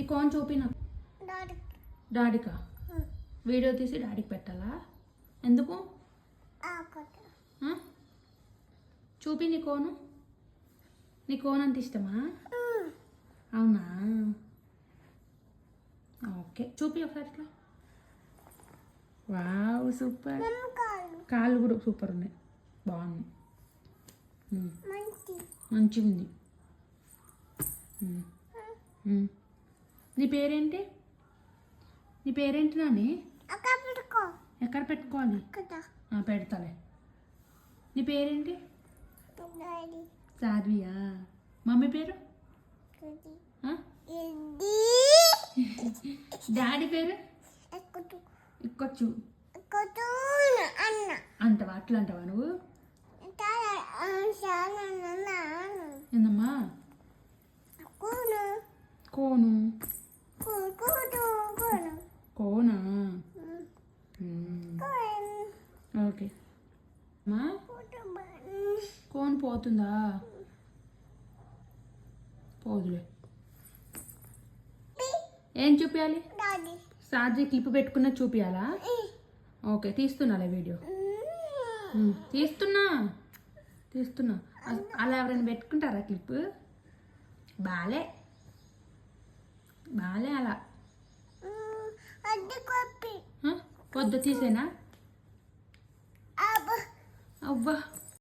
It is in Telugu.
నీ కోన్ చూపి నాకు. డాడీకా? వీడియో తీసి డాడీకి పెట్టాలా? ఎందుకు? చూపి నీ కోను. నీ కోన్ అంత ఇష్టమా? అవునా? ఓకే చూపి ఒకసారి ఇట్లా. Wow super. కాళ్ళు కూడా సూపర్ ఉన్నాయి, బాగున్నాయి, మంచిగా ఉంది. నీ పేరేంటి? నీ పేరేంటి నాని? ఎక్కడ పెట్టుకోవాలి? పెడతాలే. నీ పేరేంటి? సాధ్వియా? మమ్మీ పేరు? డాడీ పేరు? ఇక్కొచ్చు అంటవా? అట్లా అంటావా నువ్వు? ఏందమ్మా? కోను. కోనా? ఓకే మా కోన్ పోతుందా? పోదులే. ఏం చూపించాలి? సాజీ క్లిప్ పెట్టుకున్న చూపించాలా? ఓకే తీస్తున్నాలే వీడియో. తీస్తున్నా. అలా ఎవరైనా పెట్టుకుంటారా క్లిప్? బాలే అలా వద్దు తీసేనా? అవ్వా